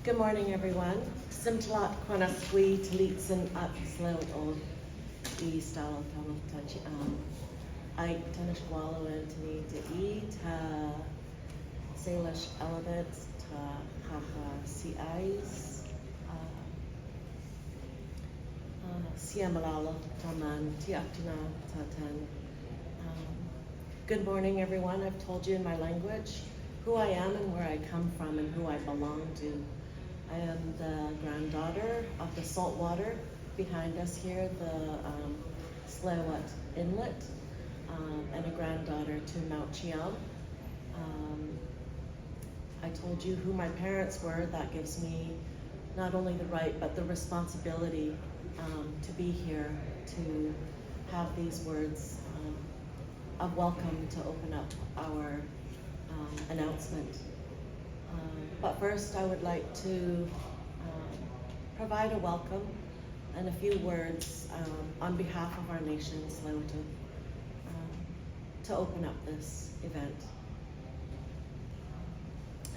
Good morning, everyone. Simtlat Quanasqui Talitsin at Slow on E style Tachi I Tanish Wallow and Tani to eat Salish Elements ta Haha CIs Siamalala Taman Tiaktina Tatan. Good morning, everyone. I've told you in my language who I am and where I come from and who I belong to. I am the granddaughter of the salt water behind us here, the Xaxli'p Inlet, and a granddaughter to Mount Chiam. I told you who my parents were. That gives me not only the right, but the responsibility to be here, to have these words of welcome to open up our announcement. But first, I would like to provide a welcome and a few words on behalf of our nation, Xaxli'p, to open up this event.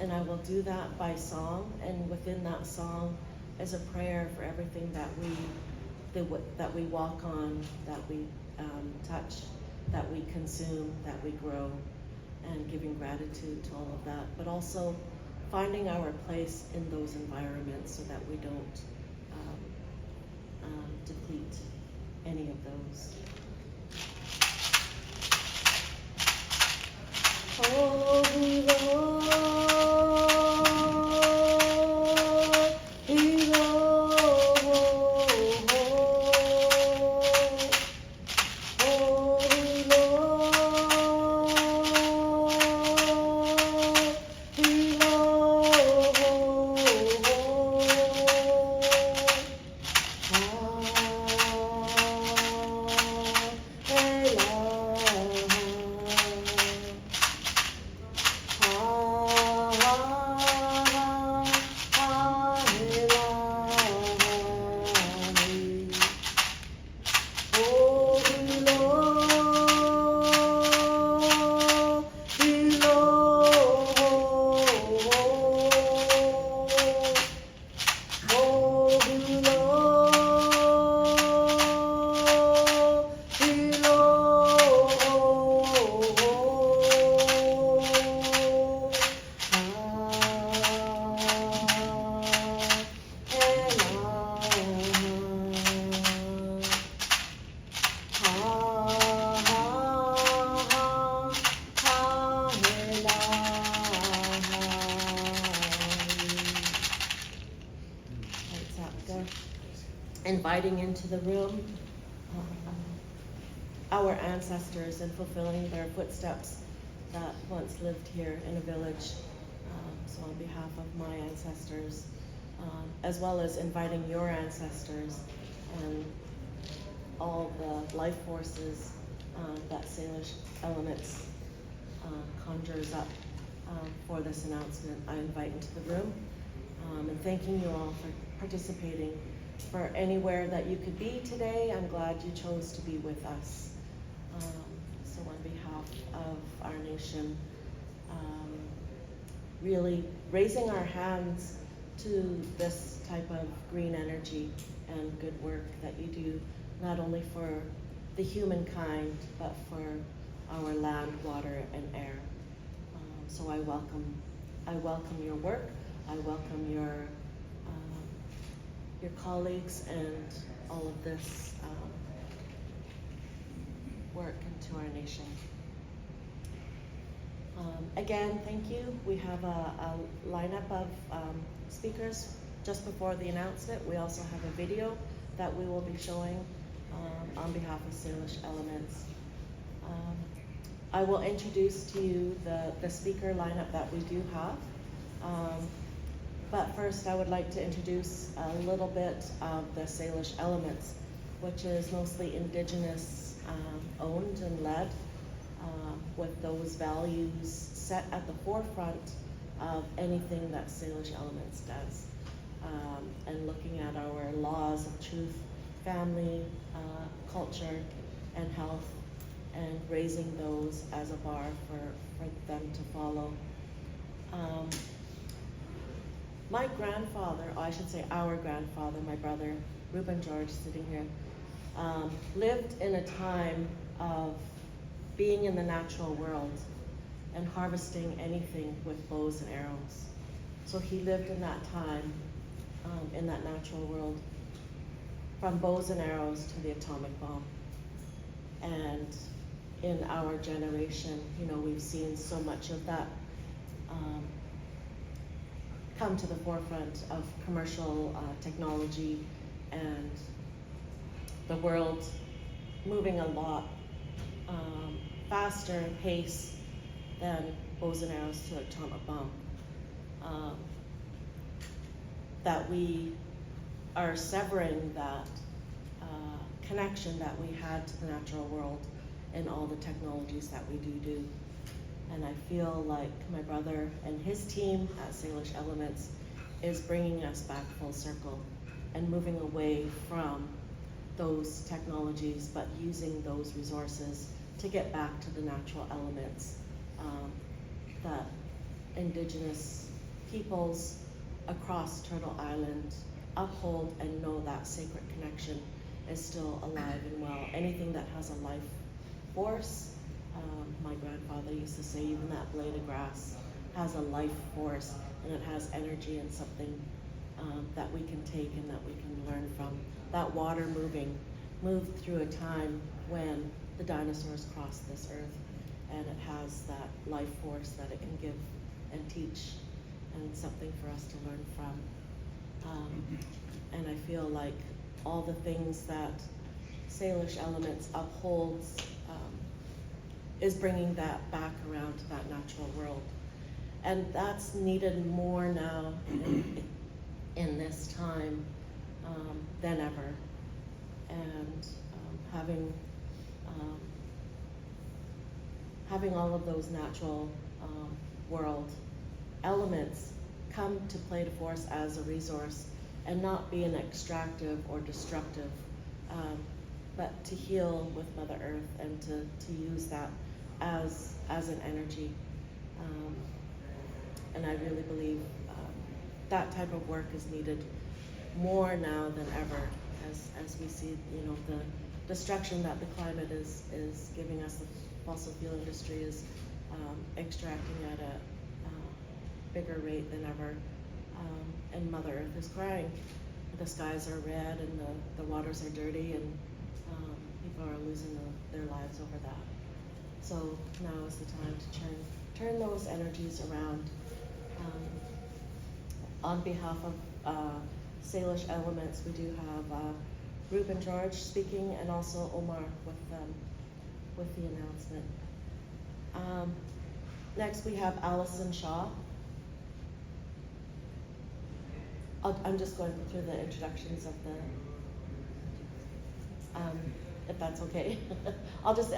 And I will do that by song, and within that song is a prayer for everything that we walk on, that we touch, that we consume, that we grow, and giving gratitude to all of that, but also finding our place in those environments so that we don't deplete any of those. Oh, inviting into the room our ancestors and fulfilling their footsteps that once lived here in a village. So on behalf of my ancestors, as well as inviting your ancestors and all the life forces that Salish Elements conjures up for this announcement, I invite into the room, and thanking you all for participating. For anywhere that you could be today, I'm glad you chose to be with us. So on behalf of our nation, really raising our hands to this type of green energy and good work that you do, not only for the humankind, but for our land, water, and air. So I welcome your work. I welcome your colleagues and all of this work into our nation. Again, thank you. We have a lineup of speakers just before the announcement. We also have a video that we will be showing on behalf of Salish Elements. I will introduce to you the speaker lineup that we do have. But first, I would like to introduce a little bit of the Salish Elements, which is mostly Indigenous owned and led, with those values set at the forefront of anything that Salish Elements does, and looking at our laws of truth, family, culture, and health, and raising those as a bar for them to follow. My grandfather, or I should say our grandfather, my brother, Reuben George, sitting here, lived in a time of being in the natural world and harvesting anything with bows and arrows. So he lived in that time, in that natural world, from bows and arrows to the atomic bomb. And in our generation, you know, we've seen so much of that come to the forefront of commercial technology and the world moving a lot faster pace than bows and arrows to atomic bomb. That we are severing that connection that we had to the natural world and all the technologies that we do. And I feel like my brother and his team at Salish Elements is bringing us back full circle and moving away from those technologies, but using those resources to get back to the natural elements that Indigenous peoples across Turtle Island uphold and know that sacred connection is still alive and well. Anything that has a life force, my grandfather used to say, even that blade of grass has a life force and it has energy and something that we can take and that we can learn from. That water moved through a time when the dinosaurs crossed this earth, and it has that life force that it can give and teach, and something for us to learn from. And I feel like all the things that Salish Elements upholds is bringing that back around to that natural world. And that's needed more now in this time than ever. And having all of those natural world elements come to play to force as a resource and not be an extractive or destructive, but to heal with Mother Earth and to use that as an energy. And I really believe that type of work is needed more now than ever, as we see, you know, the destruction that the climate is giving us. The fossil fuel industry is extracting at a bigger rate than ever, and Mother Earth is crying. The skies are red and the waters are dirty, and people are losing their lives over that. So now is the time to turn those energies around. On behalf of Salish Elements, we do have Reuben George speaking, and also Omar with the announcement. Next we have Allison Shaw. I'm just going through the introductions of the, if that's okay. I'll just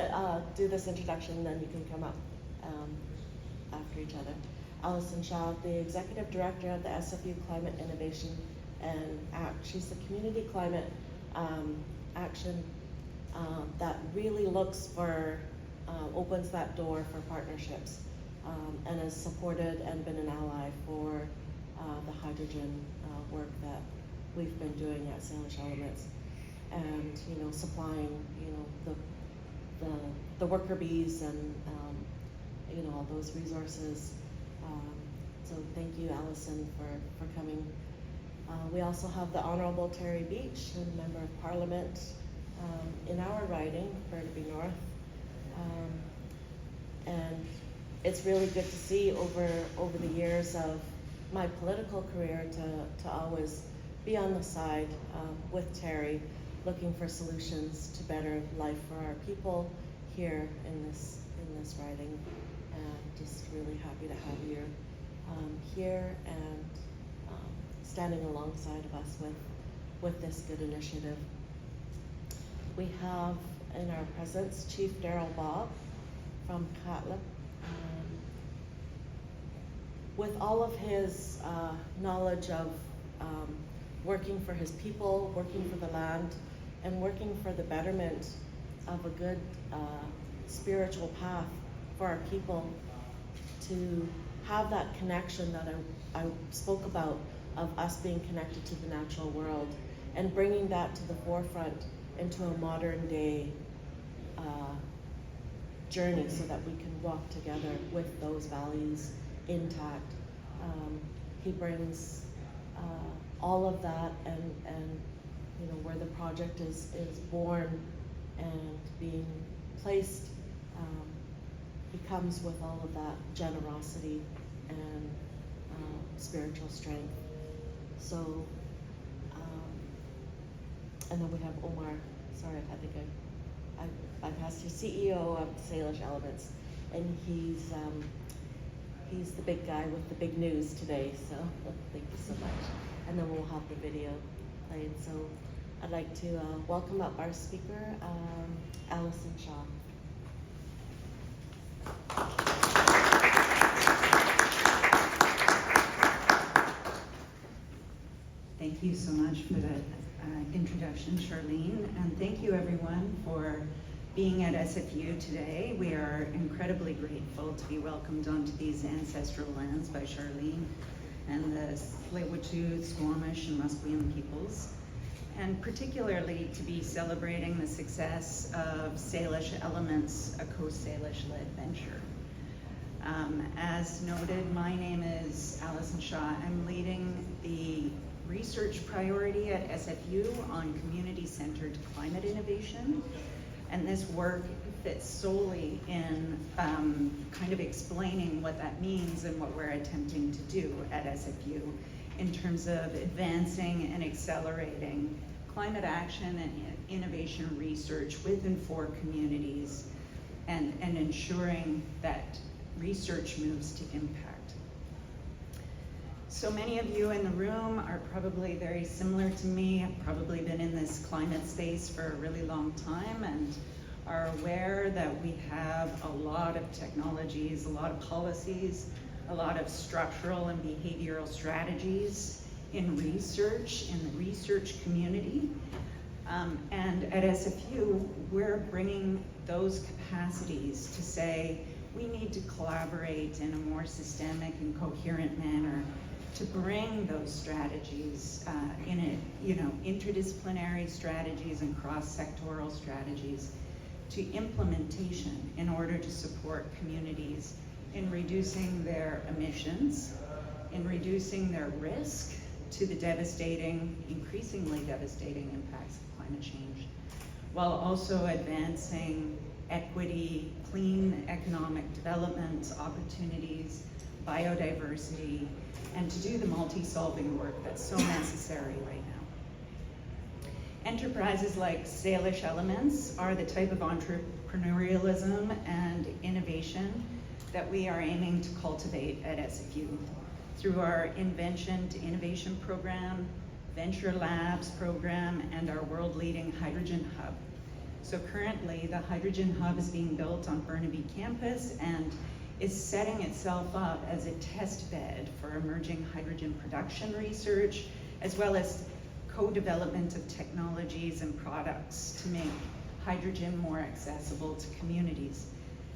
do this introduction, and then you can come up after each other. Allison Shaw, the Executive Director of the SFU Climate Innovation and Act. She's the community climate action that really looks for, opens that door for partnerships, and has supported and been an ally for the hydrogen work that we've been doing at Salish Elements, and you know, supplying, you know, the worker bees and you know, all those resources. So thank you, Allison, for coming. We also have the Honorable Terry Beach, a Member of Parliament in our riding, Burnaby North. And it's really good to see over the years of my political career to always be on the side with Terry, looking for solutions to better life for our people here in this riding. Just really happy to have you here and standing alongside of us with this good initiative. We have in our presence Chief Daryl Bob from Xaxli'p. With all of his knowledge of working for his people, working for the land, and working for the betterment of a good spiritual path for our people, to have that connection that I spoke about of us being connected to the natural world and bringing that to the forefront into a modern day journey so that we can walk together with those values intact. He brings all of that, and you know, where the project is born and being placed, he comes with all of that generosity and spiritual strength. So, and then we have Omar. Sorry, I think I passed you, CEO of Salish Elements, and he's the big guy with the big news today. So thank you so much. And then we'll have the video played. So I'd like to welcome up our speaker, Alison Shaw. Thank you so much for that introduction, Charlene, and thank you everyone for being at SFU today. We are incredibly grateful to be welcomed onto these ancestral lands by Charlene and the Tsleil-Waututh, Squamish, and Musqueam peoples, and particularly to be celebrating the success of Salish Elements, a co-Salish-led venture. As noted, my name is Alison Shaw. I'm leading the research priority at SFU on community-centered climate innovation, and this work fits solely in kind of explaining what that means and what we're attempting to do at SFU in terms of advancing and accelerating climate action and innovation research within 4 communities, and ensuring that research moves to impact. So many of you in the room are probably very similar to me, have probably been in this climate space for a really long time and are aware that we have a lot of technologies, a lot of policies, a lot of structural and behavioral strategies in research, in the research community. And at SFU, we're bringing those capacities to say, we need to collaborate in a more systemic and coherent manner to bring those strategies in a, you know, interdisciplinary strategies and cross-sectoral strategies to implementation in order to support communities in reducing their emissions, in reducing their risk to the devastating, increasingly devastating impacts of climate change, while also advancing equity, clean economic development opportunities, biodiversity, and to do the multi-solving work that's so necessary right now. Enterprises like Salish Elements are the type of entrepreneurialism and innovation that we are aiming to cultivate at SFU through our Invention to Innovation program, Venture Labs program, and our world-leading Hydrogen Hub. So currently, the Hydrogen Hub is being built on Burnaby campus and is setting itself up as a test bed for emerging hydrogen production research, as well as co-development of technologies and products to make hydrogen more accessible to communities.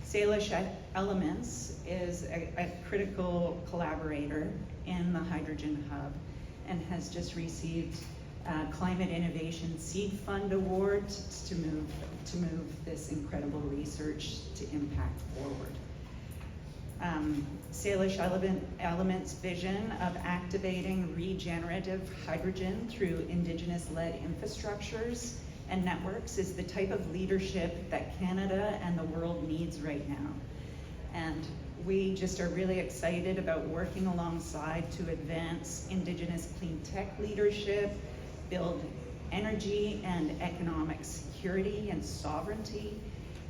Salish Elements is a critical collaborator in the Hydrogen Hub and has just received Climate Innovation Seed Fund Award to move this incredible research to impact forward. Salish Elements' vision of activating regenerative hydrogen through Indigenous-led infrastructures and networks is the type of leadership that Canada and the world needs right now. And we just are really excited about working alongside to advance Indigenous clean tech leadership, build energy and economic security and sovereignty,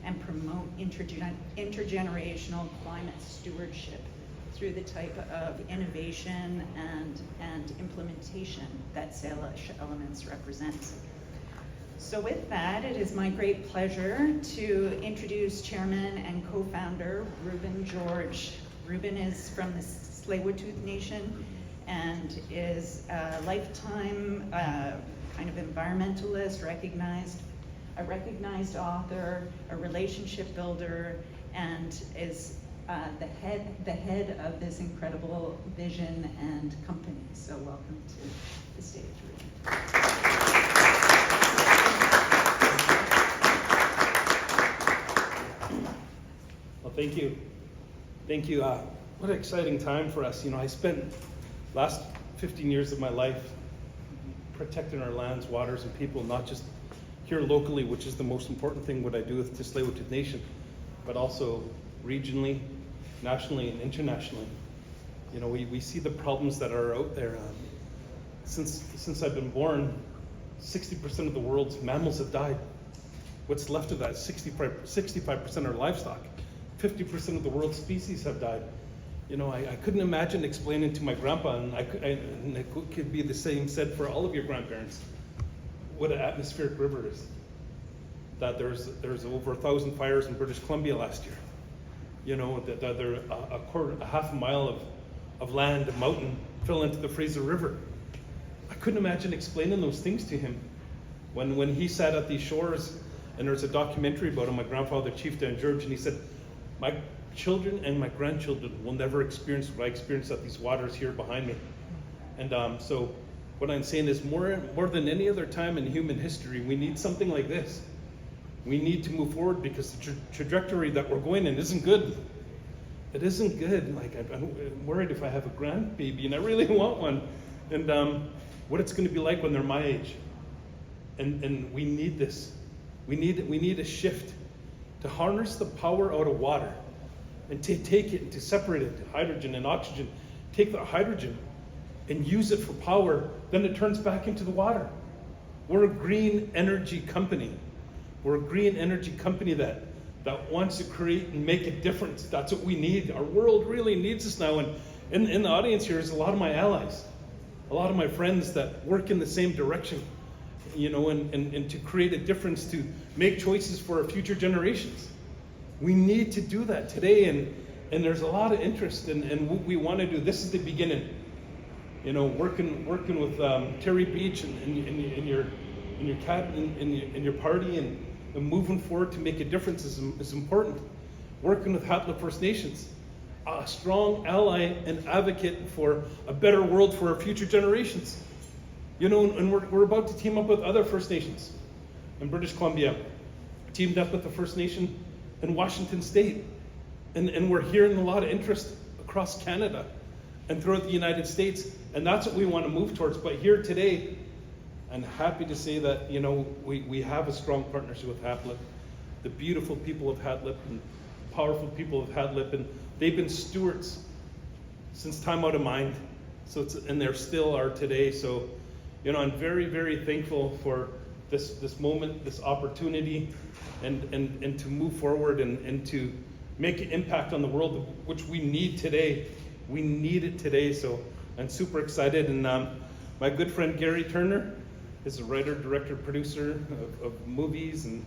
and promote intergenerational climate stewardship through the type of innovation and implementation that Salish Elements represents. So with that, it is my great pleasure to introduce Chairman and co-founder Reuben George. Reuben is from the Tsleil-Waututh Nation and is a lifetime kind of environmentalist, a recognized author, a relationship builder, and is the head of this incredible vision and company. So welcome to the stage. Well, thank you. Thank you. What an exciting time for us. You know, I spent last 15 years of my life protecting our lands, waters, and people, not just here locally, which is the most important thing what I do with Xaxli'p Nation, but also regionally, nationally, and internationally. You know, we see the problems that are out there. Since I've been born, 60% of the world's mammals have died. What's left of that, 65% are livestock. 50% of the world's species have died. You know, I couldn't imagine explaining to my grandpa, and it could be the same said for all of your grandparents, what an atmospheric river is. That there's over 1,000 fires in British Columbia last year. You know, that there a half a mile of land, a mountain, fell into the Fraser River. I couldn't imagine explaining those things to him. When he sat at these shores, and there's a documentary about him, my grandfather, Chieftain George, and he said, my children and my grandchildren will never experience what I experienced at these waters here behind me. And so what I'm saying is more than any other time in human history, we need something like this. We need to move forward because the trajectory that we're going in isn't good. It isn't good. Like, I'm worried if I have a grandbaby, and I really want one, and what it's going to be like when they're my age. And we need this. We need a shift to harness the power out of water and to take it and to separate it to hydrogen and oxygen. Take the hydrogen and use it for power, then it turns back into the water. We're a green energy company. We're a green energy company that wants to create and make a difference. That's what we need. Our world really needs us now. And in the audience here is a lot of my allies, a lot of my friends that work in the same direction, you know, and to create a difference, to make choices for our future generations. We need to do that today, and there's a lot of interest in what we want to do. This is the beginning. You know, working with Terry Beach and your party and moving forward to make a difference is important. Working with Xaxli'p First Nations, a strong ally and advocate for a better world for our future generations. You know, and we're about to team up with other First Nations in British Columbia, teamed up with the First Nation in Washington State, and we're hearing a lot of interest across Canada and throughout the United States, and that's what we want to move towards. But here today, I'm happy to say that, you know, we have a strong partnership with Xaxli'p, the beautiful people of Xaxli'p and powerful people of Xaxli'p, and they've been stewards since time out of mind. So and they still are today. So, you know, I'm very, very thankful for this moment, this opportunity, and to move forward and to make an impact on the world, which we need today. We need it today. So I'm super excited. And my good friend Gary Turner is a writer, director, producer of movies, and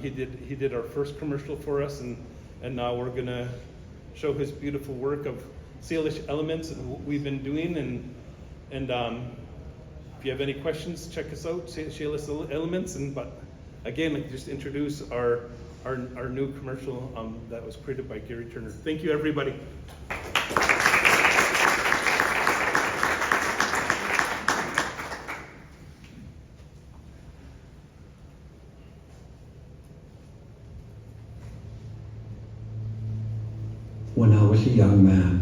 he did our first commercial for us, and now we're gonna show his beautiful work of Salish Elements and what we've been doing. And if you have any questions, check us out, Salish Elements. But again, like, just introduce our new commercial that was created by Gary Turner. Thank you, everybody. When I was a young man,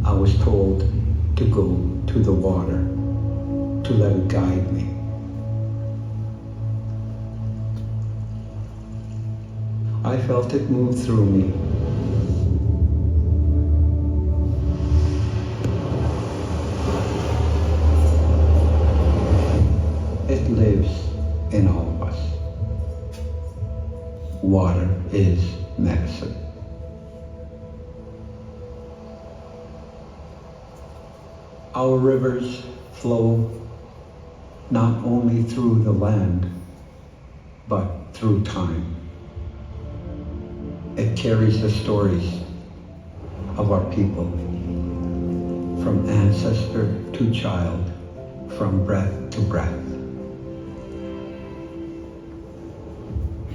I was told to go to the water, to let it guide me. I felt it move through me. It lives in all of us. Water is medicine. Our rivers flow not only through the land, but through time. It carries the stories of our people, from ancestor to child, from breath to breath.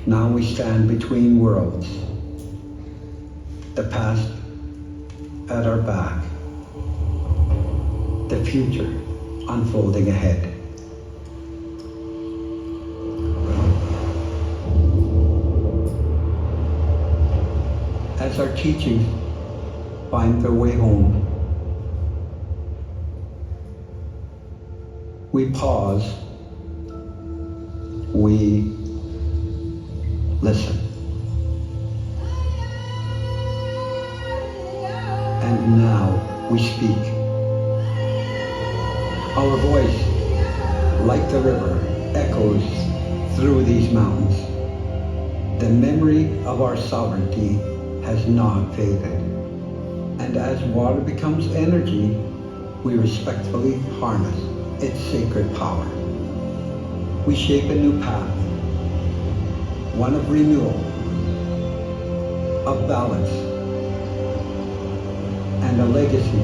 Now we stand between worlds, the past at our back, the future unfolding ahead. As our teachings find their way home, we pause, we listen. And now we speak. Our voice, like the river, echoes through these mountains. The memory of our sovereignty has not faded. And as water becomes energy, we respectfully harness its sacred power. We shape a new path, one of renewal, of balance, and a legacy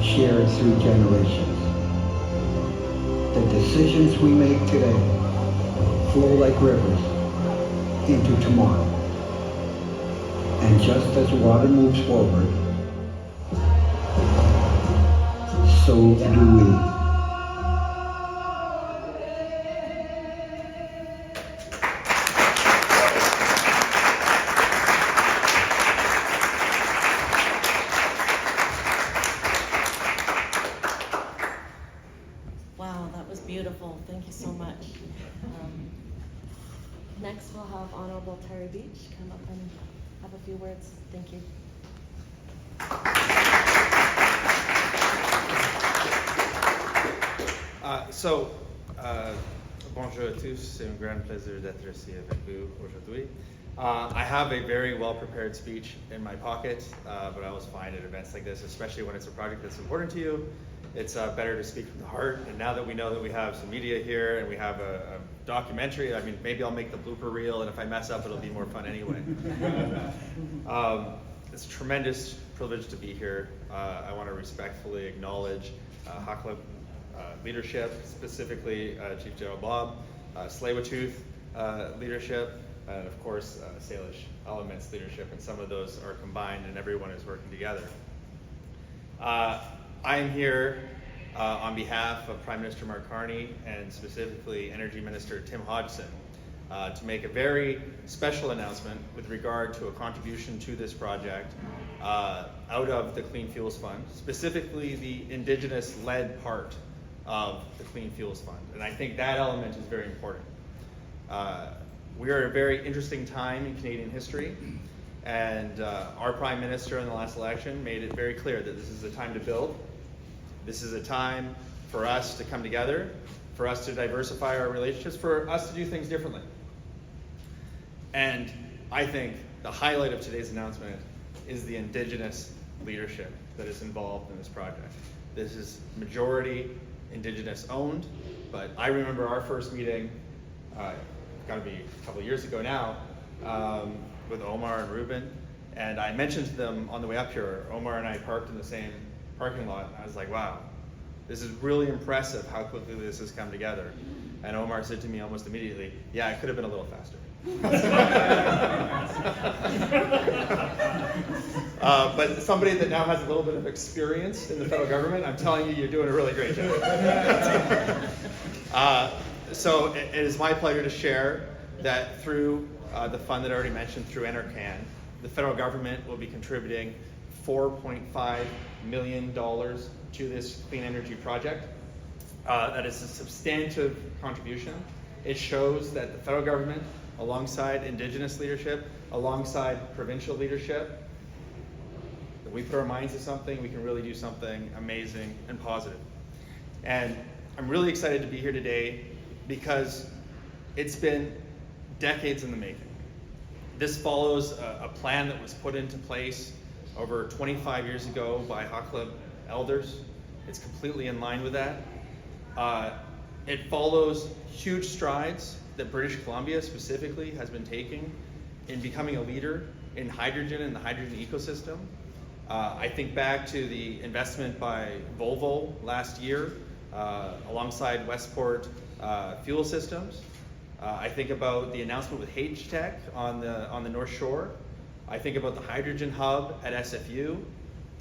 shared through generations. The decisions we make today flow like rivers into tomorrow. And just as water moves forward, so do we. Wow, that was beautiful. Thank you so much. Next, we'll have Honorable Terry Beach come up and have a few words. Thank you. Bonjour à tous, c'est un grand plaisir d'être ici avec vous aujourd'hui. I have a very well-prepared speech in my pocket, but I always find at events like this, especially when it's a project that's important to you, it's better to speak from the heart. And now that we know that we have some media here and we have a documentary, I mean, maybe I'll make the blooper reel, and if I mess up, it'll be more fun anyway. It's a tremendous privilege to be here. I want to respectfully acknowledge Xaxli'p leadership, specifically Chief General Bob, Tsleil-Waututh leadership, and of course Salish Elements leadership, and some of those are combined and everyone is working together. I am here on behalf of Prime Minister Mark Carney and specifically Energy Minister Tim Hodgson to make a very special announcement with regard to a contribution to this project out of the Clean Fuels Fund, specifically the Indigenous-led part of the Clean Fuels Fund. And I think that element is very important. We are at a very interesting time in Canadian history, and our Prime Minister in the last election made it very clear that this is a time to build. This is a time for us to come together, for us to diversify our relationships, for us to do things differently. And I think the highlight of today's announcement is the Indigenous leadership that is involved in this project. This is majority Indigenous owned, but I remember our first meeting, got to be a couple of years ago now, with Omar and Ruben, and I mentioned to them on the way up here, Omar and I parked in the same parking lot, and I was like, wow, this is really impressive how quickly this has come together. And Omar said to me almost immediately, yeah, it could have been a little faster. But somebody that now has a little bit of experience in the federal government, I'm telling you, you're doing a really great job. So it is my pleasure to share that through the fund that I already mentioned, through NRCan, the federal government will be contributing $4.5 million to this clean energy project. That is a substantive contribution. It shows that the federal government, alongside Indigenous leadership, alongside provincial leadership, that we put our minds to something, we can really do something amazing and positive. And I'm really excited to be here today because it's been decades in the making. This follows a plan that was put into place over 25 years ago by Xaxli'p elders. It's completely in line with that. It follows huge strides that British Columbia specifically has been taking in becoming a leader in hydrogen and the hydrogen ecosystem. I think back to the investment by Volvo last year alongside Westport Fuel Systems. I think about the announcement with H-Tech on the North Shore. I think about the hydrogen hub at SFU.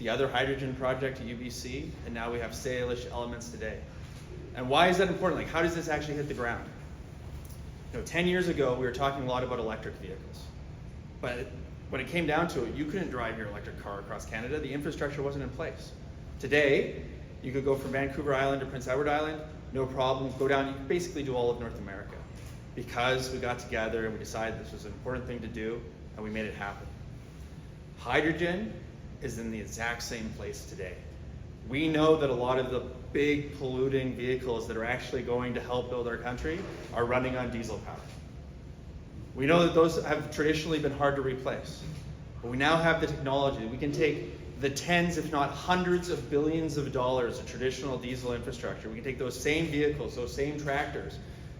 the other hydrogen project at UBC, and now we have Salish Elements today. And why is that important? Like, how does this actually hit the ground? 10 years ago, we were talking a lot about electric vehicles. But when it came down to it, you couldn't drive your electric car across Canada. The infrastructure wasn't in place. Today, you could go from Vancouver Island to Prince Edward Island, no problem, go down, you can basically do all of North America. Because we got together and we decided this was an important thing to do, and we made it happen. Hydrogen is in the exact same place today. We know that a lot of the big polluting vehicles that are actually going to help build our country are running on diesel power. We know that those have traditionally been hard to replace, but we now have the technology. We can take the tens, if not hundreds of billions of dollars of traditional diesel infrastructure. We can take those same vehicles, those same tractors,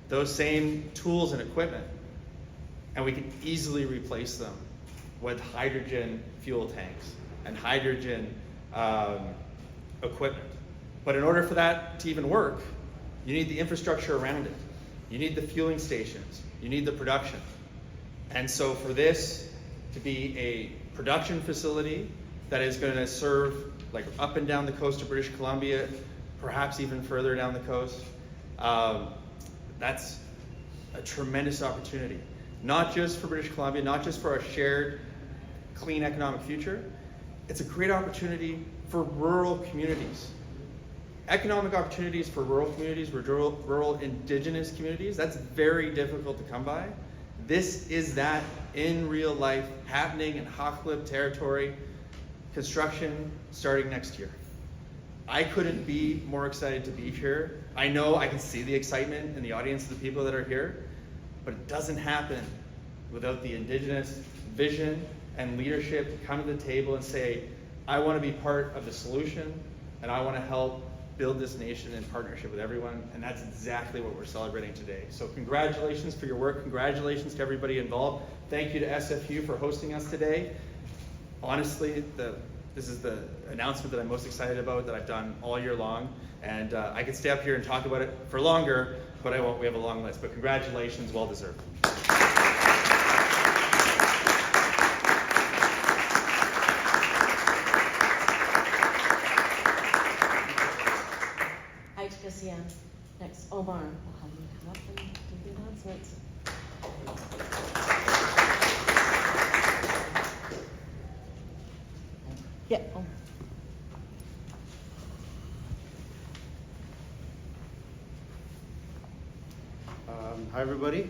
those same tools and equipment, and we can easily replace them with hydrogen fuel tanks and hydrogen equipment. But in order for that to even work, you need the infrastructure around it. You need the fueling stations. You need the production. And so for this to be a production facility that is going to serve like up and down the coast of British Columbia, perhaps even further down the coast, that's a tremendous opportunity. Not just for British Columbia, not just for our shared clean economic future. It's a great opportunity for rural communities. Economic opportunities for rural communities, rural indigenous communities, that's very difficult to come by. This is that in real life happening in Xaxli'p territory, construction starting next year. I couldn't be more excited to be here. I know I can see the excitement in the audience of the people that are here, but it doesn't happen without the indigenous vision and leadership to come to the table and say, I want to be part of the solution and I want to help build this nation in partnership with everyone, and that's exactly what we're celebrating today. So congratulations for your work, congratulations to everybody involved. Thank you to SFU for hosting us today. Honestly, this is the announcement that I'm most excited about that I've done all year long, and I could stay up here and talk about it for longer, but I won't. We have a long list, but congratulations, well deserved. Next, Omar, I'll have you come up and do the announcements. Yeah. Hi everybody,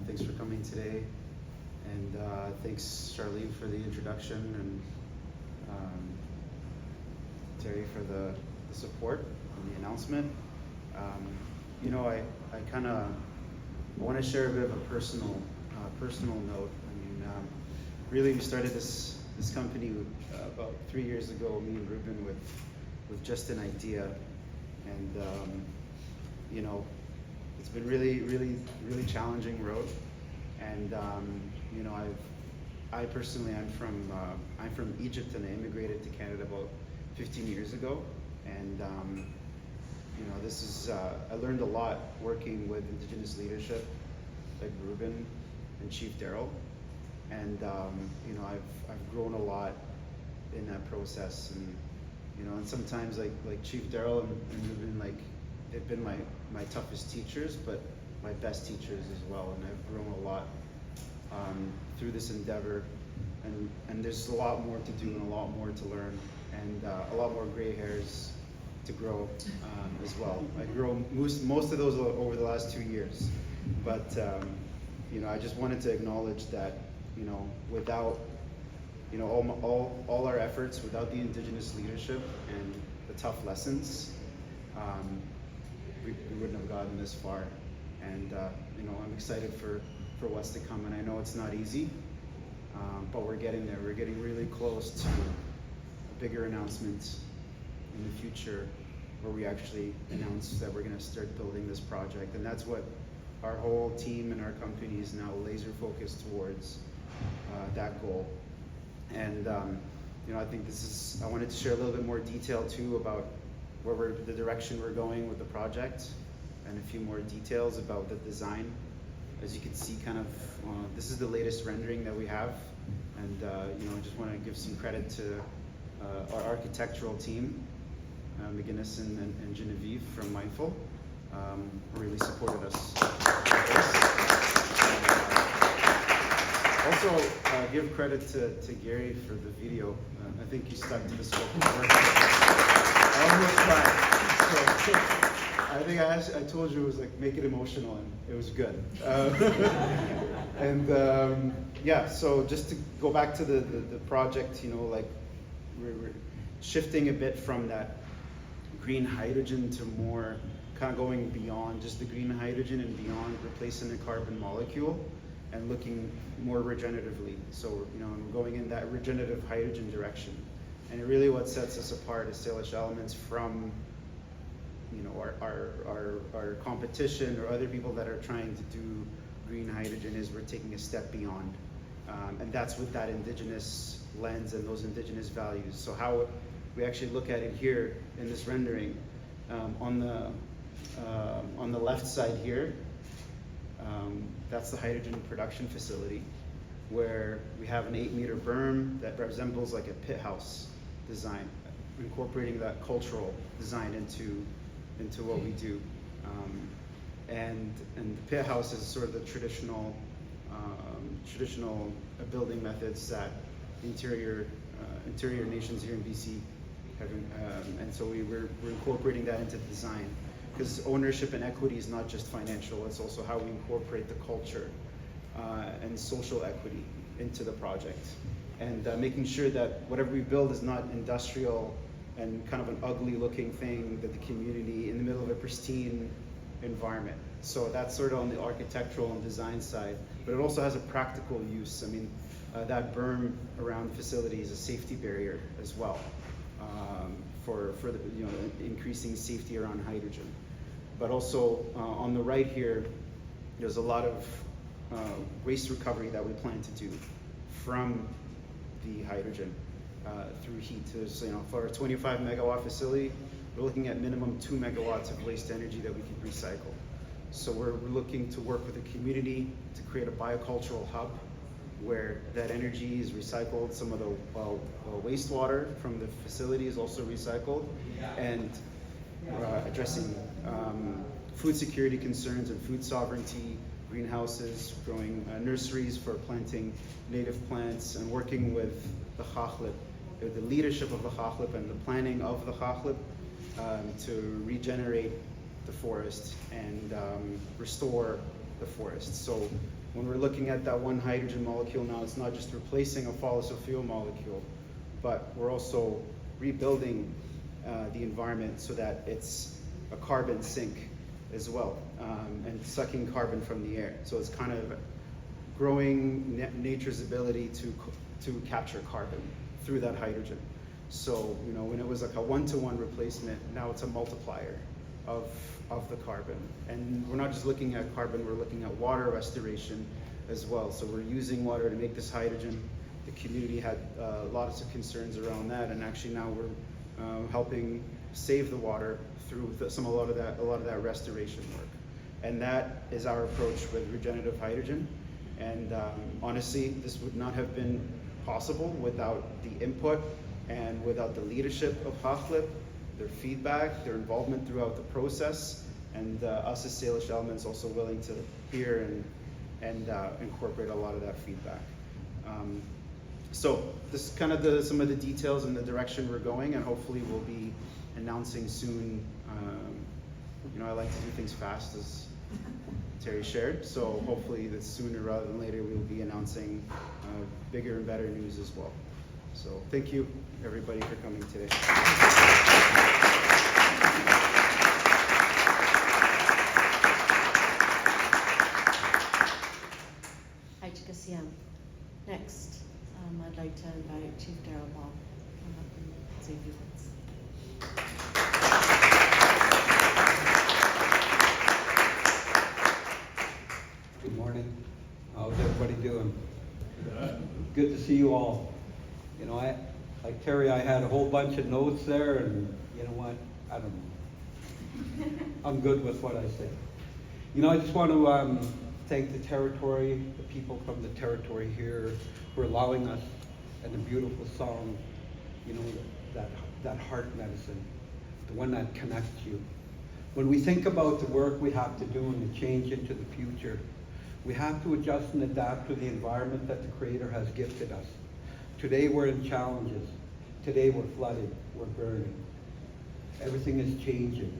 thanks for coming today, and thanks Charlene for the introduction, and Terry for the support and the announcement. I kind of want to share a bit of a personal note. I mean, really we started this company about 3 years ago, me and Ruben, with just an idea, and it's been really challenging road, and I personally, I'm from Egypt, and I immigrated to Canada about 15 years ago, and this is I learned a lot working with Indigenous leadership like Ruben and Chief Daryl, and I've grown a lot in that process, and and sometimes like Chief Daryl and Ruben, like they've been my toughest teachers, but my best teachers as well, and I've grown a lot through this endeavor, and there's a lot more to do and a lot more to learn, and a lot more gray hairs to grow as well. I grow most of those over the last 2 years, but I just wanted to acknowledge that without all our efforts, without the Indigenous leadership and the tough lessons, we wouldn't have gotten this far. And I'm excited for what's to come, and I know it's not easy, but we're getting there. We're getting really close to a bigger announcement in the future, where we actually announce that we're going to start building this project, and that's what our whole team and our company is now laser focused towards, that goal. And I think I wanted to share a little bit more detail too about the direction we're going with the project, and a few more details about the design. As you can see, kind of this is the latest rendering that we have, and I just want to give some credit to our architectural team, McGinnis and Genevieve from Mindful, really supported us. Also, give credit to Gary for the video. I think he stuck to the scope of work. I almost cried. So, I think I told you it was like, make it emotional, and it was good. Yeah, so just to go back to the project, you know, like we're shifting a bit from that green hydrogen to more kind of going beyond just the green hydrogen and beyond replacing the carbon molecule and looking more regeneratively. So, you know, we're going in that regenerative hydrogen direction. And really what sets us apart as Salish Elements from, you know, our competition or other people that are trying to do green hydrogen is we're taking a step beyond. And that's with that indigenous lens and those indigenous values. So how we actually look at it here in this rendering, on the left side here, that's the hydrogen production facility, where we have an 8-meter berm that resembles like a pit house design, incorporating that cultural design into what we do. And the pit house is sort of the traditional building methods that interior nations here in BC have, and so we're incorporating that into the design. Because ownership and equity is not just financial, it's also how we incorporate the culture and social equity into the project. And making sure that whatever we build is not industrial and kind of an ugly looking thing that the community in the middle of a pristine environment. So that's sort of on the architectural and design side, but it also has a practical use. I mean, that berm around the facility is a safety barrier as well, for the, you know, increasing safety around hydrogen. But also on the right here, there's a lot of waste recovery that we plan to do from the hydrogen through heat. There's, you know, for a 25 megawatt facility, we're looking at minimum 2 megawatts of waste energy that we can recycle. So we're looking to work with the community to create a biocultural hub where that energy is recycled. Some of the wastewater from the facility is also recycled, and addressing food security concerns and food sovereignty, greenhouses, growing nurseries for planting native plants, and working with the Xaxli'p, the leadership of the Xaxli'p and the planning of the Xaxli'p to regenerate the forest and restore the forest. So when we're looking at that one hydrogen molecule now, it's not just replacing a fossil fuel molecule, but we're also rebuilding the environment so that it's a carbon sink as well, and sucking carbon from the air. So it's kind of growing nature's ability to capture carbon through that hydrogen. So, you know, when it was like a one-to-one replacement, now it's a multiplier of the carbon. And we're not just looking at carbon, we're looking at water restoration as well. So we're using water to make this hydrogen. The community had lots of concerns around that, and actually now we're helping save the water through a lot of that restoration work. And that is our approach with regenerative hydrogen. And honestly, this would not have been possible without the input and without the leadership of Xaxli'p, their feedback, their involvement throughout the process, and us as Salish Elements also willing to hear and incorporate a lot of that feedback. So this is kind of some of the details and the direction we're going, and hopefully we'll be announcing soon. You know, I like to do things fast, as Terry shared, so hopefully that sooner rather than later we'll be announcing bigger and better news as well. So thank you everybody for coming today. Hi, Chikasiam. Next, I'd like to invite Chief Darrell Ball to come up and say a few words. Good morning. How's everybody doing? Good to see you all. You know, like Terry, I had a whole bunch of notes there, and you know what? I don't know. I'm good with what I say. You know, I just want to thank the territory, the people from the territory here for allowing us, and the beautiful song, you know, that heart medicine, the one that connects you. When we think about the work we have to do and the change into the future, we have to adjust and adapt to the environment that the Creator has gifted us. Today we're in challenges. Today we're flooded, we're burning. Everything is changing.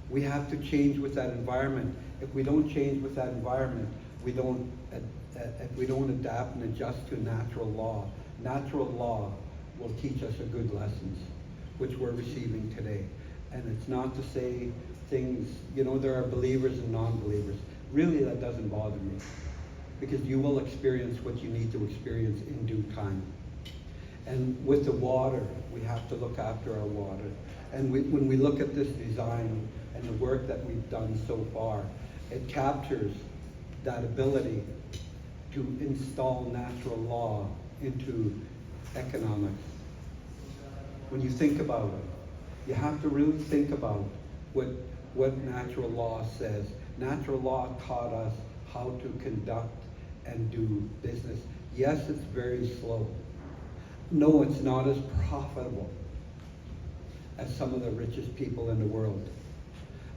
We have to change with that environment. If we don't change with that environment, if we don't adapt and adjust to natural law will teach us a good lessons, which we're receiving today. And it's not to say things, there are believers and non-believers. Really, that doesn't bother me, because you will experience what you need to experience in due time. And with the water, we have to look after our water. And when we look at this design and the work that we've done so far, it captures that ability to install natural law into economics. When you think about it, you have to really think about what natural law says. Natural law taught us how to conduct and do business. Yes, it's very slow. No, it's not as profitable as some of the richest people in the world.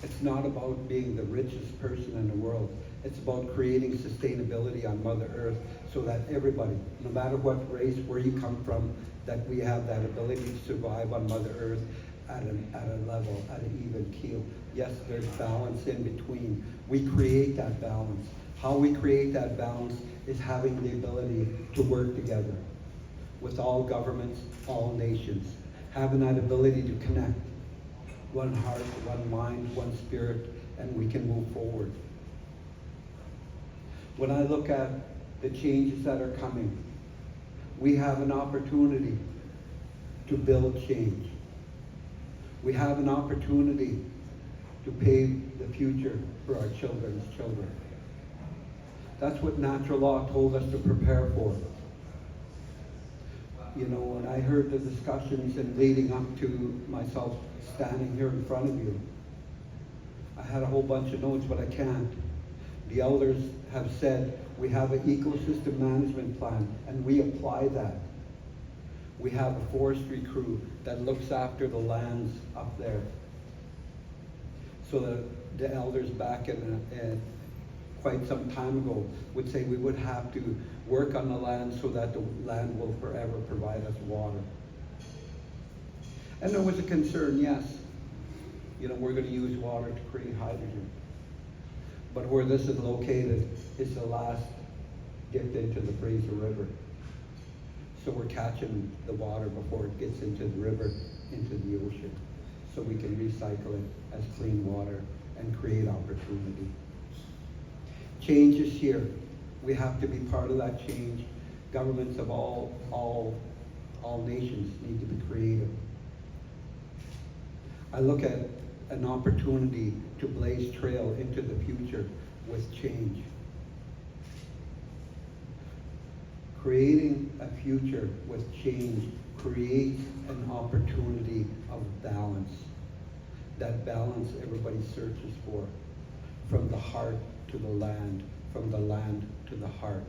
It's not about being the richest person in the world. It's about creating sustainability on Mother Earth so that everybody, no matter what race, where you come from, that we have that ability to survive on Mother Earth at a level, at an even keel. Yes, there's balance in between. We create that balance. How we create that balance is having the ability to work together with all governments, all nations, having that ability to connect. One heart, one mind, one spirit, and we can move forward. When I look at the changes that are coming, we have an opportunity to build change. We have an opportunity to pave the future for our children's children. That's what natural law told us to prepare for. When I heard the discussions and leading up to myself standing here in front of you, I had a whole bunch of notes, but I can't. The elders have said we have an ecosystem management plan, and we apply that. We have a forestry crew that looks after the lands up there. So the elders back in quite some time ago would say we would have to work on the land so that the land will forever provide us water. And there was a concern, yes, we're going to use water to create hydrogen. But where this is located is the last dipped into the Fraser River. So we're catching the water before it gets into the river, into the ocean, so we can recycle it as clean water and create opportunity. Change is here. We have to be part of that change. Governments of all nations need to be creative. I look at an opportunity to blaze trail into the future with change. Creating a future with change creates an opportunity of balance. That balance everybody searches for, from the heart to the land, from the land to the heart.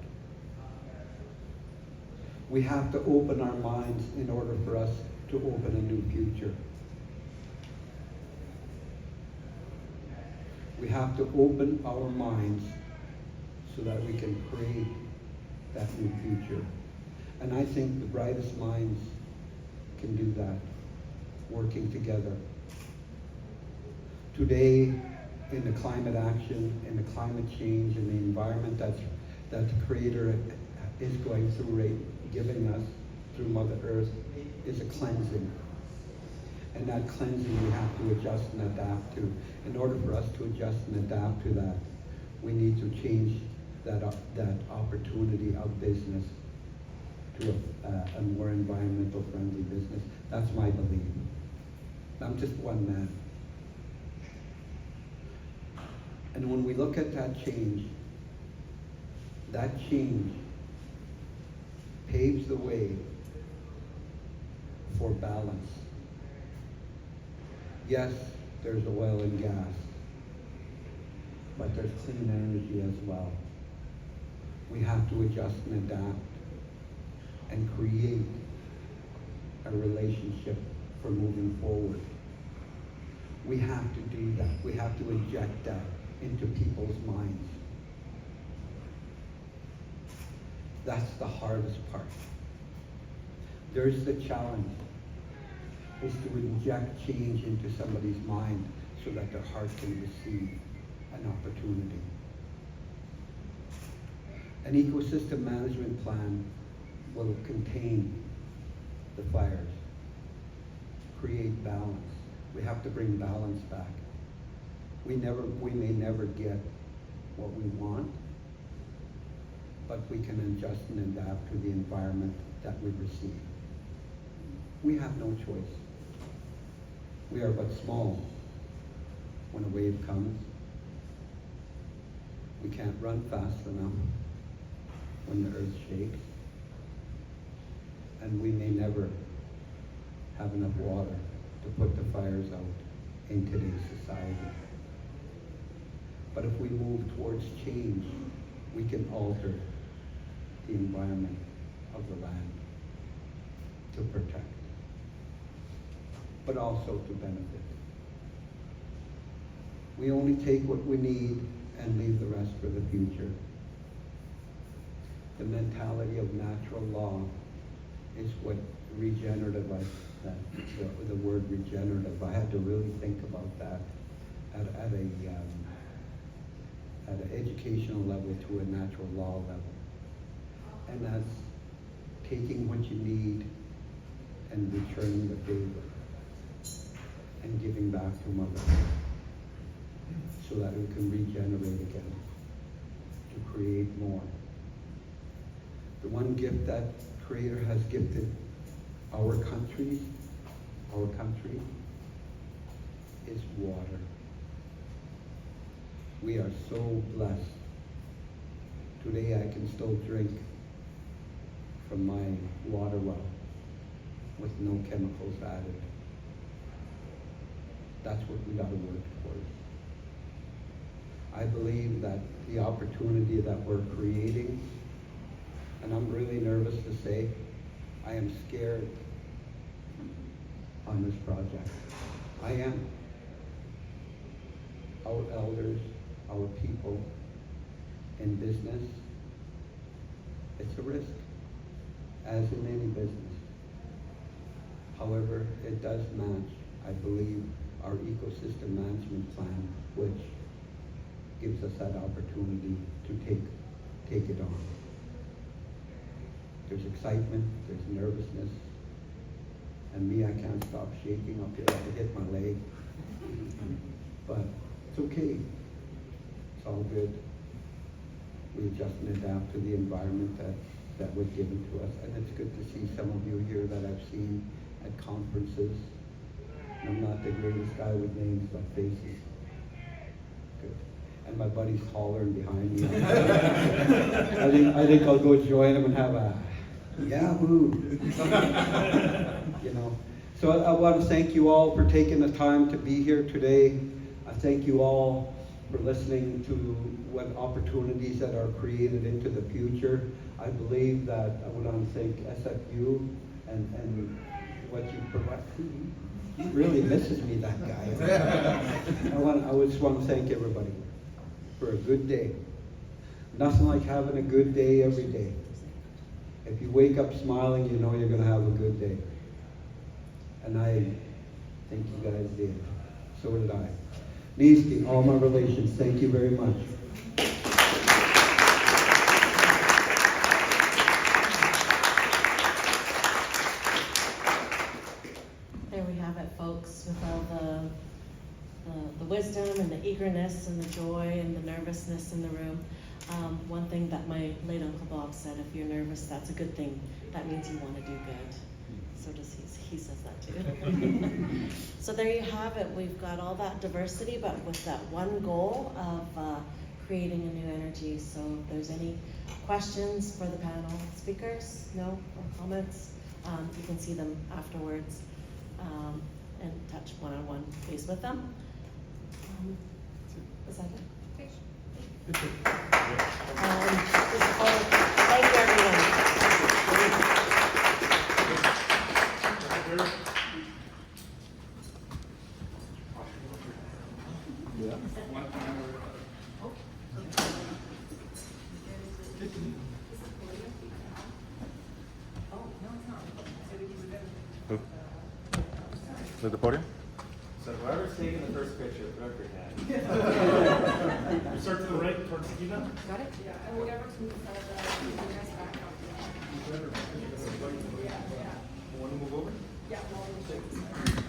We have to open our minds in order for us to open a new future. We have to open our minds so that we can create that new future. And I think the brightest minds can do that, working together. Today, in the climate action, in the climate change, in the environment that the Creator is going through, giving us through Mother Earth, is a cleansing. And that cleansing we have to adjust and adapt to. In order for us to adjust and adapt to that, we need to change that opportunity of business to a more environmental friendly business. That's my belief. I'm just one man. And when we look at that change paves the way for balance. Yes, there's oil and gas, but there's clean energy as well. We have to adjust and adapt and create a relationship for moving forward. We have to do that. We have to inject that into people's minds. That's the hardest part. There's the challenge, is to inject change into somebody's mind so that their heart can receive an opportunity. An ecosystem management plan will contain the fires, create balance. We have to bring balance back. We may never get what we want, but we can adjust and adapt to the environment that we receive. We have no choice. We are but small when a wave comes. We can't run fast enough when the earth shakes. And we may never have enough water to put the fires out in today's society. But if we move towards change, we can alter the environment of the land to protect, but also to benefit. We only take what we need and leave the rest for the future. The mentality of natural law is what regenerative, the word regenerative, I had to really think about that at an educational level to a natural law level. And that's taking what you need and returning the favor and giving back to Mother so that we can regenerate again, to create more. The one gift that Creator has gifted our country is water. We are so blessed. Today I can still drink from my water well with no chemicals added. That's what we gotta work towards. I believe that the opportunity that we're creating, and I'm really nervous to say, I am scared on this project. I am. Our elders, our people in business, it's a risk, as in any business. However, it does match, I believe, our ecosystem management plan, which gives us that opportunity to take it on. There's excitement, there's nervousness, and me, I can't stop shaking up here. I could hit my leg. But it's okay. It's all good. We adjust and adapt to the environment that was given to us. And it's good to see some of you here that I've seen at conferences. I'm not the greatest guy with names, but faces. Good. And my buddy's hollering behind me. I think I'll go join him and have a yahoo. You know. So I want to thank you all for taking the time to be here today. I thank you all for listening to what opportunities that are created into the future. I believe that I want to thank SFU and what you provide. He really misses me, that guy. I just want to thank everybody for a good day. Nothing like having a good day every day. If you wake up smiling, you know you're going to have a good day. And I think you guys did. So did I. Niski, all my relations, thank you very much. There we have it, folks, with all the wisdom and the eagerness and the joy and the nervousness in the room. One thing that my late Uncle Bob said, if you're nervous, that's a good thing. That means you want to do good. So does he says that too. So there you have it. We've got all that diversity, but with that one goal of creating a new energy. So if there's any questions for the panel speakers, no, or comments, you can see them afterwards and touch one-on-one base with them. Is that it? Thank you, everyone. Sure. Yeah. At the podium? So whoever's taking the first picture, put up your hand. Start to the right towards Tina. Got it? Yeah, and whatever to move forward, you guys back up. Want to move over? Yeah, well, we'll take this side.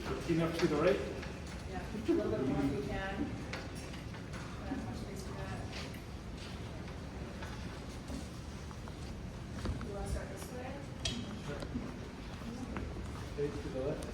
So Tina up to the right. Yeah, a little bit more if you can. As much space for that. You want to start this way? Face to the left.